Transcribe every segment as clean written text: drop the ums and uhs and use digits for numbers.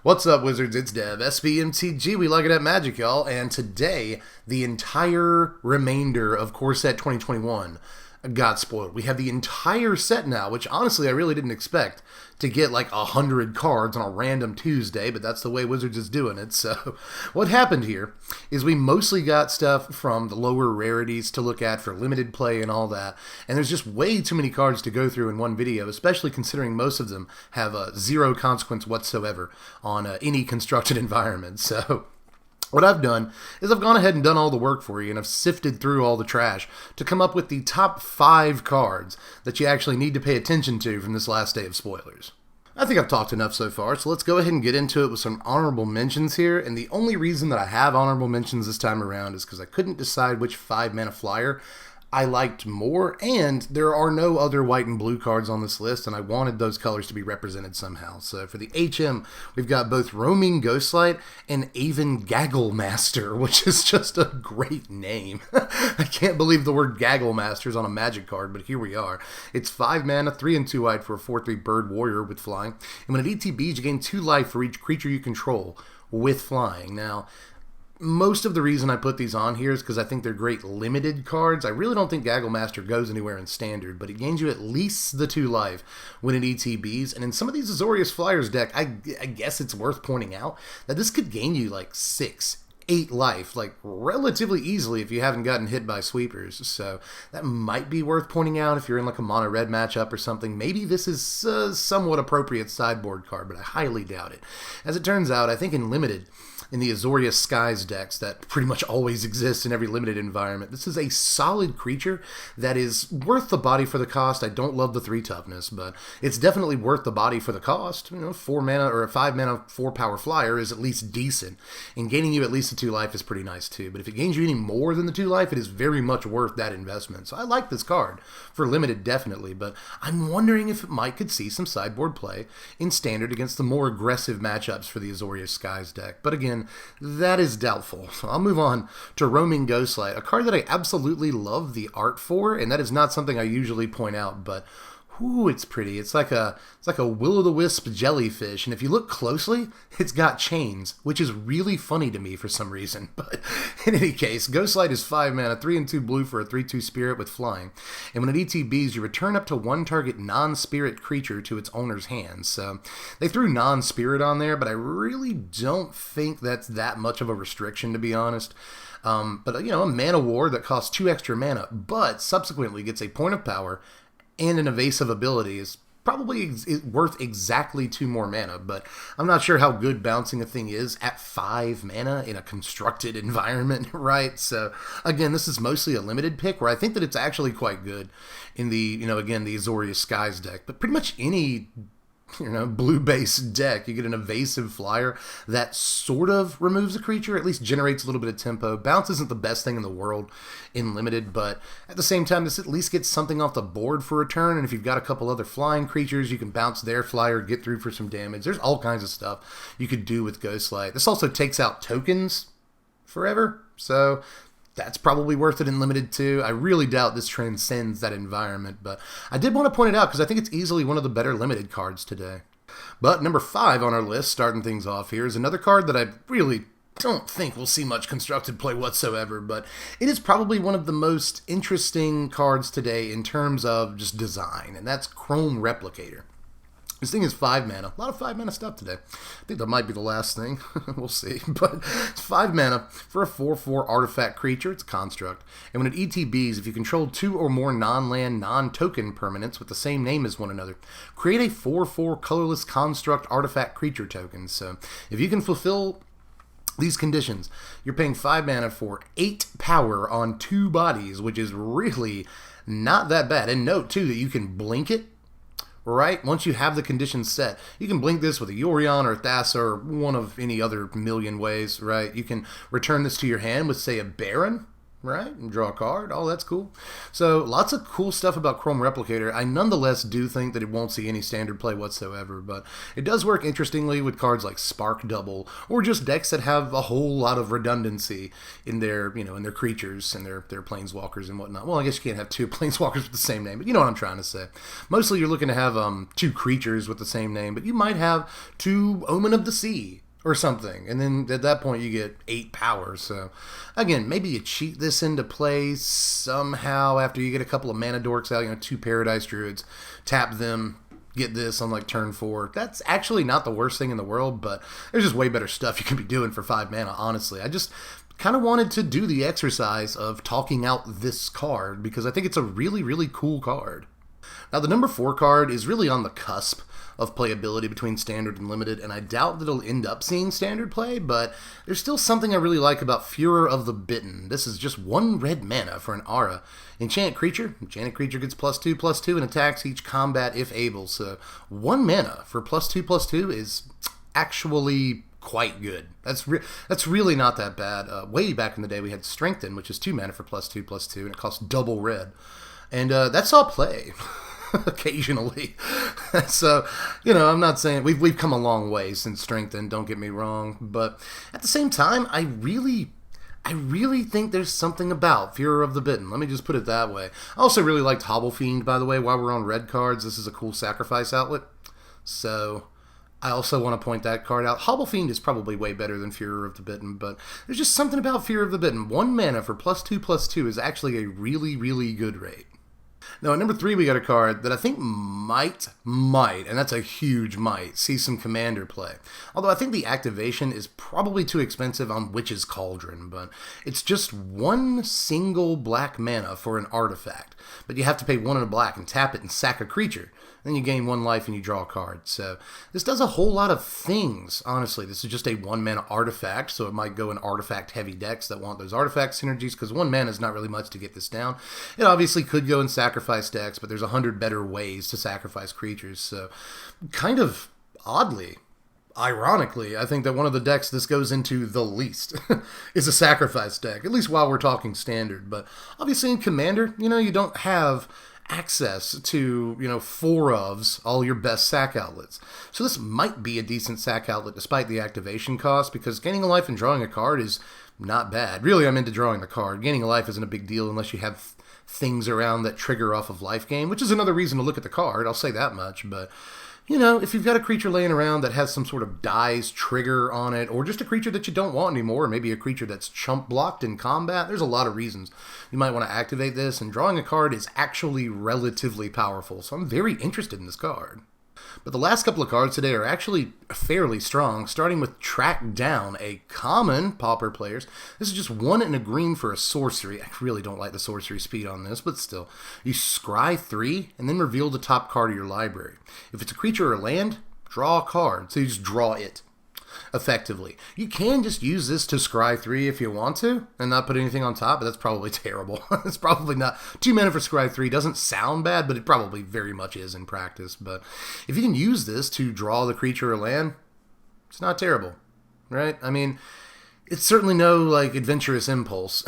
What's up, Wizards? It's Dev, Mtg. We like it at Magic, y'all. And today, the entire remainder of Core Set 2021 got spoiled. We have the entire set now, which honestly I really didn't expect to get like 100 cards on a random Tuesday, but that's the way Wizards is doing it. So what happened here is we mostly got stuff from the lower rarities to look at for limited play and all that, and there's just way too many cards to go through in one video, especially considering most of them have zero consequence whatsoever on any constructed environment. So what I've done is I've gone ahead and done all the work for you, and I've sifted through all the trash to come up with the top 5 cards that you actually need to pay attention to from this last day of spoilers. I think I've talked enough so far, so let's go ahead and get into it with some honorable mentions here. And the only reason that I have honorable mentions this time around is because I couldn't decide which 5-mana flyer I liked more, and there are no other white and blue cards on this list, and I wanted those colors to be represented somehow. So for the HM, we've got both Roaming Ghostlight and Aven Gagglemaster, which is just a great name. I can't believe the word Gagglemaster is on a Magic card, but here we are. It's 5 mana, 3 and 2 white for a 4/3 bird warrior with flying, and when it ETBs, you gain 2 life for each creature you control with flying. Now, most of the reason I put these on here is because I think they're great limited cards. I really don't think Gagglemaster goes anywhere in Standard, but it gains you at least the 2 life when it ETBs. And in some of these Azorius Flyers deck, I guess it's worth pointing out that this could gain you like 6, 8 life, like relatively easily if you haven't gotten hit by sweepers. So that might be worth pointing out if you're in like a mono red matchup or something. Maybe this is somewhat appropriate sideboard card, but I highly doubt it. As it turns out, I think in limited, in the Azorius Skies decks that pretty much always exist in every limited environment, this is a solid creature that is worth the body for the cost. I don't love the 3 toughness, but it's definitely worth the body for the cost. 4 mana or a 5 mana 4 power flyer is at least decent, and gaining you at least the 2 life is pretty nice too. But if it gains you any more than the 2 life, it is very much worth that investment. So I like this card for limited, definitely, but I'm wondering if it could see some sideboard play in Standard against the more aggressive matchups for the Azorius Skies deck. But again, that is doubtful. So I'll move on to Roaming Ghostlight, a card that I absolutely love the art for, and that is not something I usually point out, but ooh, it's pretty. It's like a will-o'-the-wisp jellyfish, and if you look closely, it's got chains, which is really funny to me for some reason. But in any case, Ghostlight is 5 mana, 3 and 2 blue for a 3/2 spirit with flying, and when it ETBs, you return up to 1 target non-spirit creature to its owner's hands. So they threw non-spirit on there, but I really don't think that's that much of a restriction, to be honest. But a mana war that costs 2 extra mana, but subsequently gets a point of power and an evasive ability is probably worth exactly 2 more mana, but I'm not sure how good bouncing a thing is at 5 mana in a constructed environment, right? So again, this is mostly a limited pick where I think that it's actually quite good in the, again, the Azorius Skies deck, but pretty much any blue-based deck, you get an evasive flyer that sort of removes a creature, at least generates a little bit of tempo. Bounce isn't the best thing in the world in limited, but at the same time, this at least gets something off the board for a turn, and if you've got a couple other flying creatures, you can bounce their flyer, get through for some damage. There's all kinds of stuff you could do with Ghostlight. This also takes out tokens forever, so that's probably worth it in limited too. I really doubt this transcends that environment, but I did want to point it out because I think it's easily one of the better limited cards today. But number 5 on our list, starting things off here, is another card that I really don't think we'll see much constructed play whatsoever, but it is probably one of the most interesting cards today in terms of just design, and that's Chrome Replicator. This thing is 5 mana. A lot of 5 mana stuff today. I think that might be the last thing. We'll see. But it's 5 mana for a 4/4 artifact creature. It's a construct. And when it ETBs, if you control 2 or more non-land, non-token permanents with the same name as one another, create a 4/4 colorless construct artifact creature token. So if you can fulfill these conditions, you're paying 5 mana for 8 power on 2 bodies, which is really not that bad. And note, too, that you can blink it. Right? Once you have the conditions set, you can blink this with a Yorion or a Thassa or one of any other million ways, right? You can return this to your hand with, say, a Baron, right? And draw a card. Oh, that's cool. So lots of cool stuff about Chrome Replicator. I nonetheless do think that it won't see any standard play whatsoever, but it does work interestingly with cards like Spark Double, or just decks that have a whole lot of redundancy in their, in their creatures and their planeswalkers and whatnot. Well, I guess you can't have two planeswalkers with the same name, but you know what I'm trying to say. Mostly you're looking to have two creatures with the same name, but you might have two Omen of the Sea or something, and then at that point you get 8 power. So again, maybe you cheat this into play somehow after you get a couple of mana dorks out, 2 Paradise Druids, tap them, get this on like turn 4. That's actually not the worst thing in the world, but there's just way better stuff you can be doing for 5 mana, honestly. I just kind of wanted to do the exercise of talking out this card because I think it's a really, really cool card. Now, the number 4 card is really on the cusp of playability between Standard and Limited, and I doubt that it'll end up seeing Standard play, but there's still something I really like about Furor of the Bitten. This is just 1 red mana for an Aura. Enchanted creature gets +2/+2 and attacks each combat if able, so 1 mana for +2/+2 is actually quite good. That's really not that bad. Way back in the day we had Strengthen, which is 2 mana for +2/+2, and it costs double red. And that's all play. Occasionally. So, I'm not saying we've come a long way since Strengthen, don't get me wrong, but at the same time, I really think there's something about Furor of the Bitten. Let me just put it that way. I also really liked Hobble Fiend, by the way, while we're on red cards. This is a cool sacrifice outlet. So I also want to point that card out. Hobble Fiend is probably way better than Furor of the Bitten, but there's just something about Furor of the Bitten. 1 mana for +2/+2 is actually a really, really good rate. Now, at number 3, we got a card that I think might, and that's a huge might, see some Commander play. Although I think the activation is probably too expensive on Witch's Cauldron, but it's just 1 single black mana for an artifact. But you have to pay 1 in a black and tap it and sack a creature. Then you gain 1 life and you draw a card. So this does a whole lot of things, honestly. This is just a 1 mana artifact, so it might go in artifact-heavy decks that want those artifact synergies, because 1 mana is not really much to get this down. It obviously could go in sacrifice decks, but there's 100 better ways to sacrifice creatures. So kind of oddly, ironically, I think that one of the decks this goes into the least is a sacrifice deck, at least while we're talking Standard. But obviously in Commander, you don't have access to, 4 ofs, all your best sack outlets. So this might be a decent sack outlet despite the activation cost, because gaining a life and drawing a card is not bad. Really, I'm into drawing the card. Gaining a life isn't a big deal unless you have things around that trigger off of life gain, which is another reason to look at the card, I'll say that much. But if you've got a creature laying around that has some sort of dies trigger on it, or just a creature that you don't want anymore, or maybe a creature that's chump blocked in combat, there's a lot of reasons you might want to activate this, and drawing a card is actually relatively powerful, so I'm very interested in this card. But the last couple of cards today are actually fairly strong, starting with Track Down, a common Pauper players. This is just 1 and a green for a sorcery. I really don't like the sorcery speed on this, but still. You scry 3, and then reveal the top card of your library. If it's a creature or land, draw a card, so you just draw it. Effectively. You can just use this to scry 3 if you want to, and not put anything on top, but that's probably terrible. It's probably not. 2 mana for scry 3 doesn't sound bad, but it probably very much is in practice. But if you can use this to draw the creature or land, it's not terrible, right? I mean, it's certainly no, Adventurous Impulse.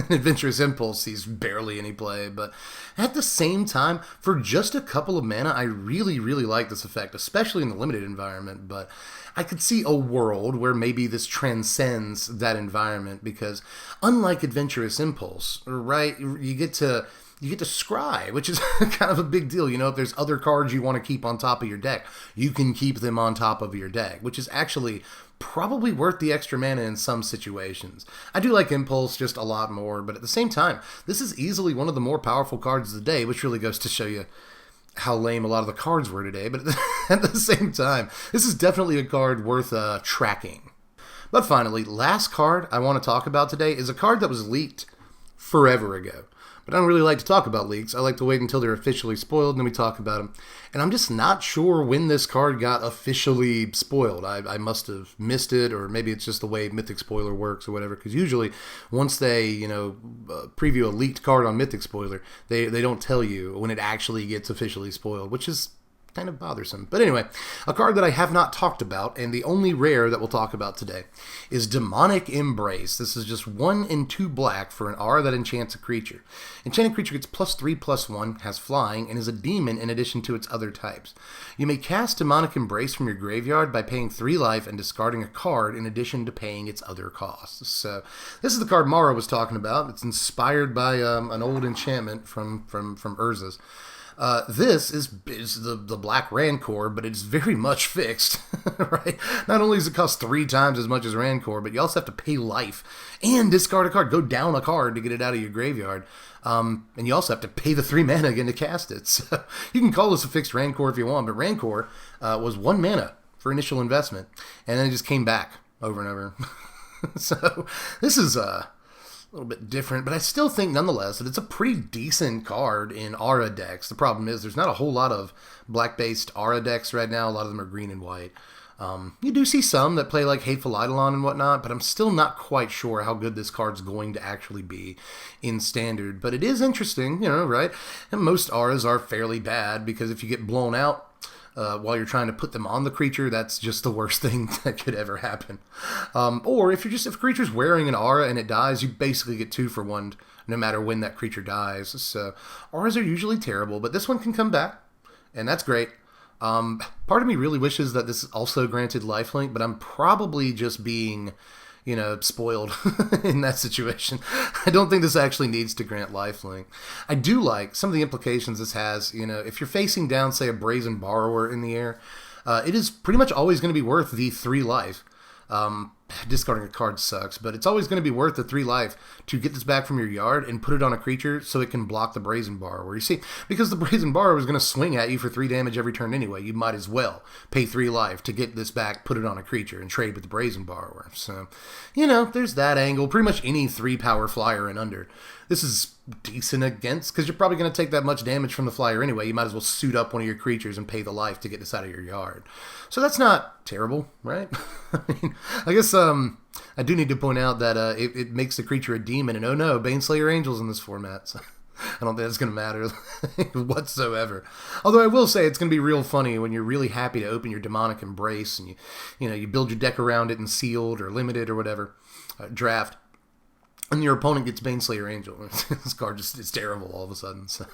Adventurous Impulse sees barely any play, but at the same time, for just a couple of mana, I really, really like this effect, especially in the limited environment, but I could see a world where maybe this transcends that environment, because unlike Adventurous Impulse, right, you get to scry, which is kind of a big deal. If there's other cards you want to keep on top of your deck, you can keep them on top of your deck, which is actually probably worth the extra mana in some situations. I do like Impulse just a lot more, but at the same time, this is easily one of the more powerful cards of the day, which really goes to show you how lame a lot of the cards were today. But at the same time, this is definitely a card worth tracking. But finally, last card I want to talk about today is a card that was leaked forever ago. But I don't really like to talk about leaks. I like to wait until they're officially spoiled, and then we talk about them. And I'm just not sure when this card got officially spoiled. I must have missed it, or maybe it's just the way Mythic Spoiler works or whatever. Because usually, once they preview a leaked card on Mythic Spoiler, they don't tell you when it actually gets officially spoiled, which is kind of bothersome. But anyway, a card that I have not talked about, and the only rare that we'll talk about today, is Demonic Embrace. This is just 1 and 2 black for an aura that enchants a creature. Enchanted creature gets +3/+1, has flying, and is a demon in addition to its other types. You may cast Demonic Embrace from your graveyard by paying 3 life and discarding a card in addition to paying its other costs. So this is the card Mara was talking about. It's inspired by an old enchantment from Urza's. This is the Black Rancor, but it's very much fixed, right? Not only does it cost 3 times as much as Rancor, but you also have to pay life and discard a card, go down a card to get it out of your graveyard. And you also have to pay the 3 mana again to cast it. So you can call this a fixed Rancor if you want, but Rancor was 1 mana for initial investment, and then it just came back over and over. So this is a little bit different, but I still think nonetheless that it's a pretty decent card in aura decks. The problem is there's not a whole lot of black-based aura decks right now. A lot of them are green and white. You do see some that play like Hateful Eidolon and whatnot, but I'm still not quite sure how good this card's going to actually be in Standard. But it is interesting, you know, right? And most auras are fairly bad because if you get blown out while you're trying to put them on the creature, that's just the worst thing that could ever happen. Or if a creature's wearing an aura and it dies, you basically get 2 for 1 no matter when that creature dies. So auras are usually terrible, but this one can come back, and that's great. Part of me really wishes that this also granted lifelink, but I'm probably just being, you know, spoiled in that situation. I don't think this actually needs to grant lifelink. I do like some of the implications this has. You know, if you're facing down, say, a Brazen Borrower in the air, it is pretty much always going to be worth the 3 life. Discarding a card sucks, but it's always going to be worth the 3 life to get this back from your yard and put it on a creature so it can block the Brazen Borrower. You see, because the Brazen Borrower is going to swing at you for 3 damage every turn anyway, you might as well pay 3 life to get this back, put it on a creature, and trade with the Brazen Borrower. So, you know, there's that angle. Pretty much any 3-power flyer and under. This is decent against, because you're probably going to take that much damage from the flyer anyway. You might as well suit up one of your creatures and pay the life to get this out of your yard. So that's not terrible, right? I mean, I guess I do need to point out that it makes the creature a demon, and oh no, Baneslayer Angel's in this format, so I don't think that's going to matter whatsoever. Although I will say it's going to be real funny when you're really happy to open your Demonic Embrace, and you build your deck around it in Sealed or Limited or whatever, Draft, and your opponent gets Baneslayer Angel. This card just is terrible all of a sudden. So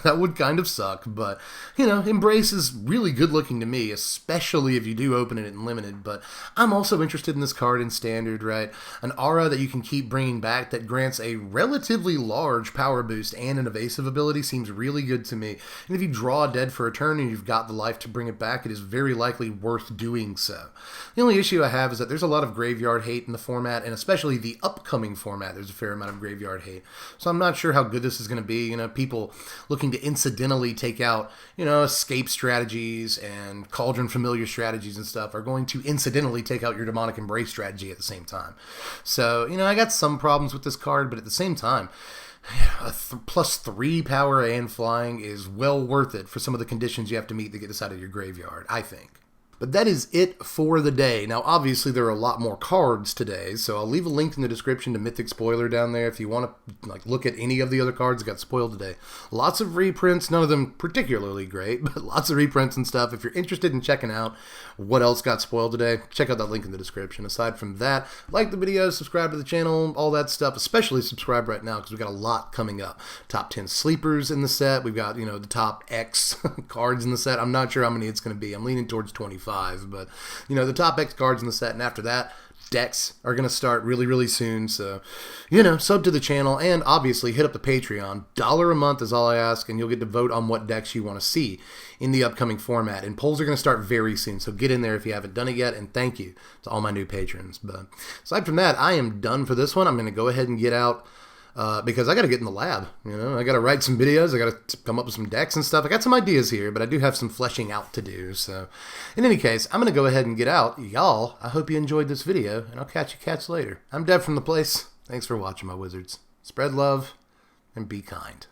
that would kind of suck. But, you know, Embrace is really good looking to me, especially if you do open it in Limited. But I'm also interested in this card in Standard, right? An aura that you can keep bringing back that grants a relatively large power boost and an evasive ability seems really good to me. And if you draw dead for a turn and you've got the life to bring it back, it is very likely worth doing so. The only issue I have is that there's a lot of graveyard hate in the format, and especially the upcoming format, there's a fair amount of graveyard hate. So I'm not sure how good this is going to be. You know, people looking to incidentally take out, you know, escape strategies and Cauldron familiar strategies and stuff are going to incidentally take out your Demonic Embrace strategy at the same time. So, you know, I got some problems with this card, but at the same time, a +3 power and flying is well worth it for some of the conditions you have to meet to get this out of your graveyard, I think. But that is it for the day. Now, obviously, there are a lot more cards today, so I'll leave a link in the description to Mythic Spoiler down there if you want to look at any of the other cards that got spoiled today. Lots of reprints, none of them particularly great, but lots of reprints and stuff. If you're interested in checking out what else got spoiled today, check out that link in the description. Aside from that, like the video, subscribe to the channel, all that stuff, especially subscribe right now because we've got a lot coming up. Top 10 sleepers in the set. We've got, you know, the top X cards in the set. I'm not sure how many it's going to be. I'm leaning towards 25. But, you know, the top X cards in the set, and after that, decks are going to start really, really soon. So, you know, sub to the channel, and obviously hit up the Patreon. $1 a month is all I ask, and you'll get to vote on what decks you want to see in the upcoming format. And polls are going to start very soon, so get in there if you haven't done it yet, and thank you to all my new patrons. But aside from that, I am done for this one. I'm going to go ahead and get out because I got to get in the lab. You know, I got to write some videos. I got to come up with some decks and stuff. I got some ideas here, but I do have some fleshing out to do. So, in any case, I'm going to go ahead and get out. Y'all, I hope you enjoyed this video, and I'll catch you cats later. I'm Dev from the place. Thanks for watching, my wizards. Spread love and be kind.